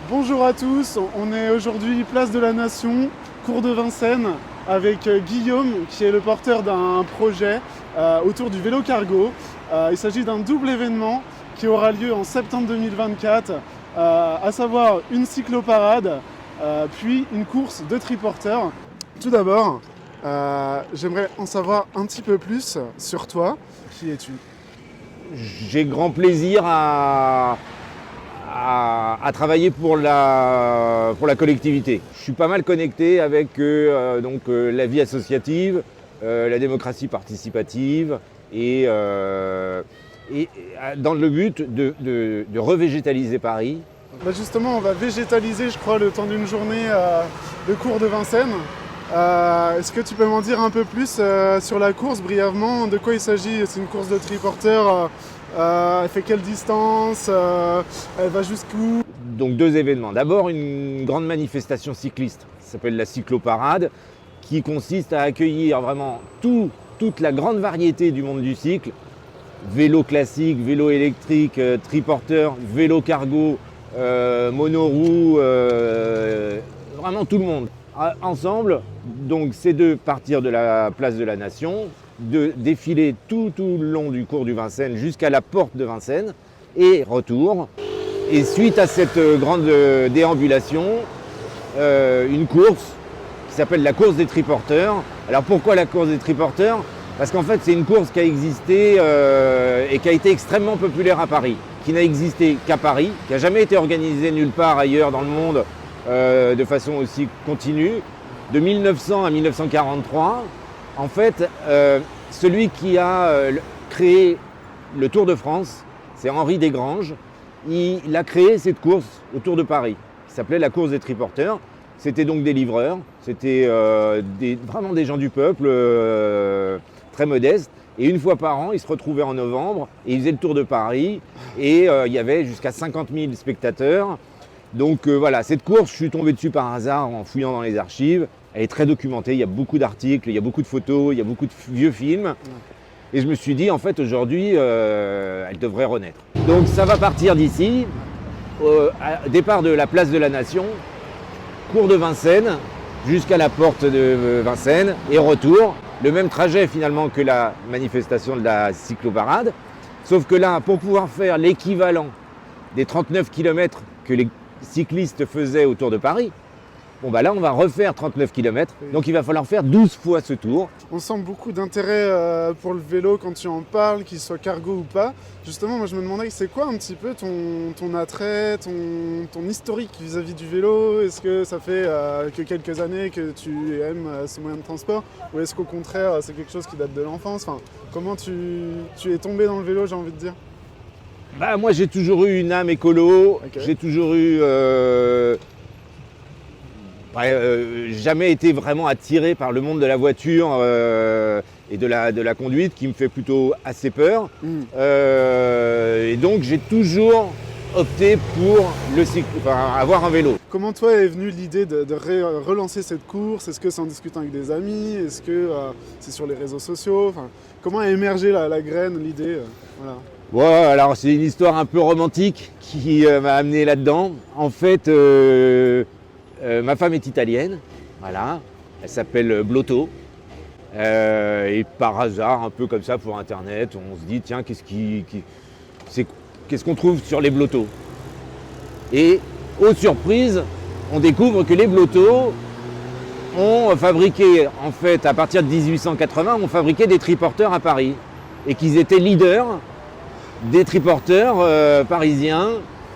Bonjour à tous, on est aujourd'hui place de la Nation, cours de Vincennes, avec Guillaume qui est le porteur d'un projet autour du vélo cargo. Il s'agit d'un double événement qui aura lieu en septembre 2024, à savoir une cycloparade, puis une course de triporteurs. Tout d'abord, j'aimerais en savoir un petit peu plus sur toi. Qui es-tu ? J'ai grand plaisir à travailler pour la collectivité. Je suis pas mal connecté avec la vie associative, la démocratie participative et dans le but de revégétaliser Paris. Bah justement, on va végétaliser, je crois, le temps d'une journée de cours de Vincennes. Est-ce que tu peux m'en dire un peu plus sur la course, brièvement? De quoi il s'agit? C'est une course de triporteurs. Elle fait quelle distance? Elle va jusqu'où? Donc deux événements. D'abord une grande manifestation cycliste, ça s'appelle la cycloparade, qui consiste à accueillir vraiment toute la grande variété du monde du cycle. Vélo classique, vélo électrique, triporteur, vélo cargo, monoroue, vraiment tout le monde. Ensemble, donc c'est de partir de la place de la Nation, de défiler tout le long du cours du Vincennes jusqu'à la porte de Vincennes et retour. Et suite à cette grande déambulation, une course qui s'appelle la course des triporteurs. Alors pourquoi la course des triporteurs? Parce qu'en fait c'est une course qui a existé et qui a été extrêmement populaire à Paris, qui n'a existé qu'à Paris, qui n'a jamais été organisée nulle part ailleurs dans le monde de façon aussi continue. De 1900 à 1943, en fait, celui qui a créé le Tour de France, c'est Henri Desgranges. Il a créé cette course au Tour de Paris, qui s'appelait la course des triporteurs. C'était donc des livreurs, c'était vraiment des gens du peuple, très modestes. Et une fois par an, ils se retrouvaient en novembre et ils faisaient le Tour de Paris. Et il y avait jusqu'à 50 000 spectateurs. Donc voilà, cette course, je suis tombé dessus par hasard en fouillant dans les archives. Elle est très documentée, il y a beaucoup d'articles, il y a beaucoup de photos, il y a beaucoup de vieux films. Et je me suis dit, en fait, aujourd'hui, elle devrait renaître. Donc ça va partir d'ici, départ de la place de la Nation, cours de Vincennes, jusqu'à la porte de Vincennes, et retour. Le même trajet finalement que la manifestation de la cycloparade. Sauf que là, pour pouvoir faire l'équivalent des 39 km que les cyclistes faisaient autour de Paris, bon bah là on va refaire 39 km, donc il va falloir faire 12 fois ce tour. On sent beaucoup d'intérêt pour le vélo quand tu en parles, qu'il soit cargo ou pas. Justement, moi je me demandais, c'est quoi un petit peu ton attrait, ton historique vis-à-vis du vélo? Est-ce que ça fait que quelques années que tu aimes ce moyen de transport? Ou est-ce qu'au contraire c'est quelque chose qui date de l'enfance? Enfin, comment tu es tombé dans le vélo, j'ai envie de dire? Bah moi j'ai toujours eu une âme écolo, Okay. J'ai toujours eu... jamais été vraiment attiré par le monde de la voiture et de la conduite qui me fait plutôt assez peur. Et donc j'ai toujours opté pour avoir un vélo. Comment toi est venue l'idée de relancer cette course? Est-ce que c'est en discutant avec des amis? Est-ce que c'est sur les réseaux sociaux? Enfin, comment a émergé la graine, l'idée voilà. Ouais, alors c'est une histoire un peu romantique qui m'a amené là-dedans. En fait, ma femme est italienne, voilà, elle s'appelle Blotto. Et par hasard, un peu comme ça pour internet, on se dit tiens, qu'est-ce qu'on trouve sur les Blotto? Et aux surprises, on découvre que les Blotto ont fabriqué, en fait, à partir de 1880, ont fabriqué des triporteurs à Paris. Et qu'ils étaient leaders des triporteurs parisiens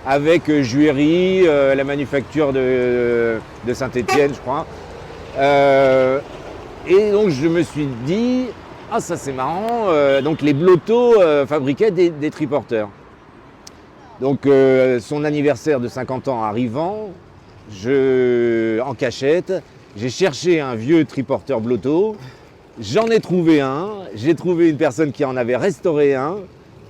avec Juéry, la manufacture de Saint-Étienne, je crois. Et donc je me suis dit, ah ça c'est marrant, donc les Blotto fabriquaient des triporteurs. Donc son anniversaire de 50 ans arrivant, en cachette, j'ai cherché un vieux triporteur Blotto, j'en ai trouvé un, j'ai trouvé une personne qui en avait restauré un,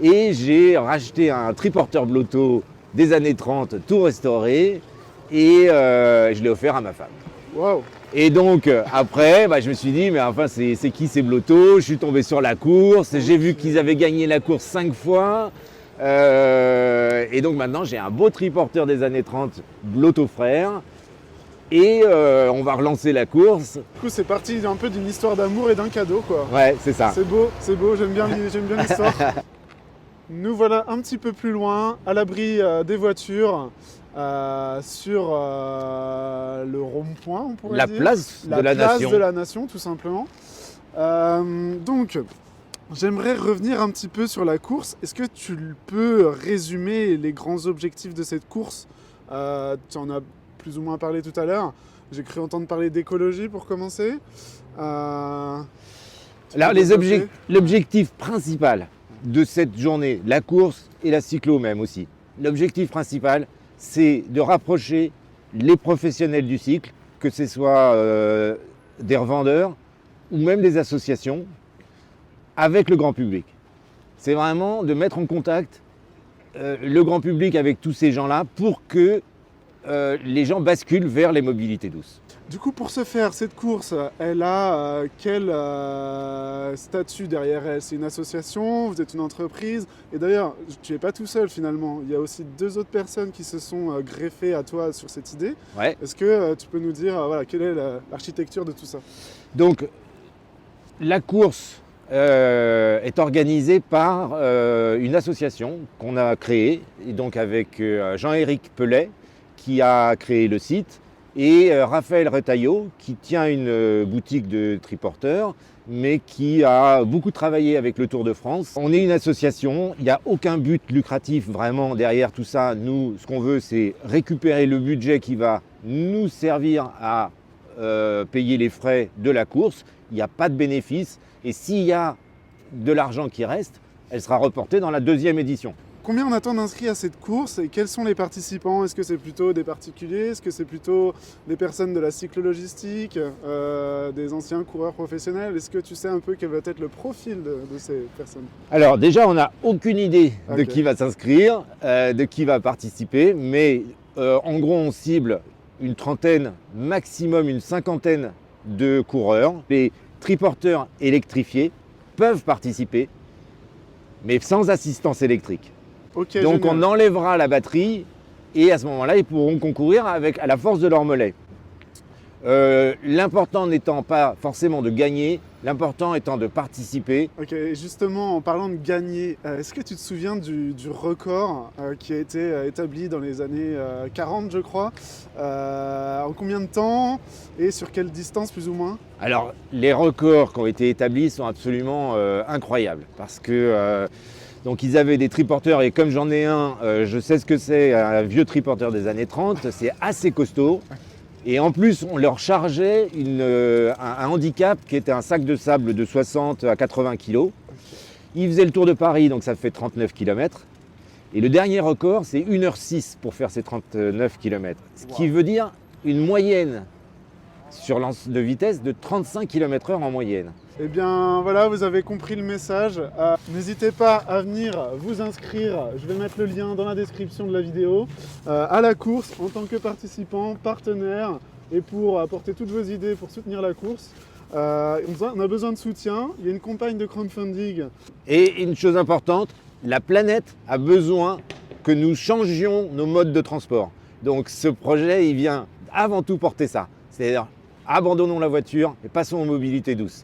et j'ai racheté un triporteur Blotto des années 30, tout restauré, et je l'ai offert à ma femme. Wow. Et donc après, je me suis dit, mais enfin c'est qui ces Blotto? Je suis tombé sur la course, j'ai vu qu'ils avaient gagné la course 5 fois, Et donc maintenant, j'ai un beau triporteur des années 30, Blottofrère. Et on va relancer la course. Du coup, c'est parti un peu d'une histoire d'amour et d'un cadeau, quoi. Ouais, c'est ça. C'est beau, j'aime bien l'histoire. Nous voilà un petit peu plus loin, à l'abri des voitures, sur le rond-point, on pourrait La dire. place de la place nation. de la nation, tout simplement. Donc, j'aimerais revenir un petit peu sur la course. Est-ce que tu peux résumer les grands objectifs de cette course? Tu en as plus ou moins parlé tout à l'heure. J'ai cru entendre parler d'écologie pour commencer. Alors, l'objectif principal de cette journée, la course et la cyclo même aussi, l'objectif principal, c'est de rapprocher les professionnels du cycle, que ce soit des revendeurs ou même des associations, avec le grand public. C'est vraiment de mettre en contact le grand public avec tous ces gens-là pour que les gens basculent vers les mobilités douces. Du coup, pour ce faire, cette course, elle a quel statut derrière elle? C'est une association, vous êtes une entreprise. Et d'ailleurs, tu n'es pas tout seul finalement. Il y a aussi 2 autres personnes qui se sont greffées à toi sur cette idée. Ouais. Est-ce que tu peux nous dire voilà, quelle est l'architecture de tout ça? Donc, la course est organisée par une association qu'on a créée, et donc avec Jean-Éric Pellet, qui a créé le site, et Raphaël Retailleau, qui tient une boutique de triporteurs, mais qui a beaucoup travaillé avec le Tour de France. On est une association, il n'y a aucun but lucratif vraiment derrière tout ça. Nous, ce qu'on veut, c'est récupérer le budget qui va nous servir à payer les frais de la course. Il n'y a pas de bénéfice, et s'il y a de l'argent qui reste, elle sera reportée dans la 2e édition. Combien on attend d'inscrits à cette course et quels sont les participants? Est-ce que c'est plutôt des particuliers? Est-ce que c'est plutôt des personnes de la cyclo-logistique, des anciens coureurs professionnels? Est-ce que tu sais un peu quel va être le profil de ces personnes? Alors déjà, on n'a aucune idée de Ok. qui va s'inscrire, de qui va participer, mais en gros, on cible une trentaine, maximum une cinquantaine de coureurs. Les triporteurs électrifiés peuvent participer, mais sans assistance électrique. Ok, Donc génial. on enlèvera la batterie et à ce moment-là, ils pourront concourir à la force de leur mollet. L'important n'étant pas forcément de gagner, l'important étant de participer. Ok, et justement, en parlant de gagner, est-ce que tu te souviens du record qui a été établi dans les années 40, je crois? En combien de temps et sur quelle distance, plus ou moins? Alors, les records qui ont été établis sont absolument incroyables parce que donc ils avaient des triporteurs et comme j'en ai un, je sais ce que c'est, un vieux triporteur des années 30, c'est assez costaud. Et en plus, on leur chargeait un handicap qui était un sac de sable de 60 à 80 kg. Ils faisaient le tour de Paris, donc ça fait 39 km. Et le dernier record, c'est 1h06 pour faire ces 39 km. Ce qui veut dire une moyenne sur lance de vitesse de 35 km/h en moyenne. Eh bien voilà, vous avez compris le message. N'hésitez pas à venir vous inscrire, je vais mettre le lien dans la description de la vidéo, à la course en tant que participant, partenaire, et pour apporter toutes vos idées pour soutenir la course. On a besoin de soutien, il y a une campagne de crowdfunding. Et une chose importante, la planète a besoin que nous changions nos modes de transport. Donc ce projet, il vient avant tout porter ça. C'est-à-dire, abandonnons la voiture et passons aux mobilités douces.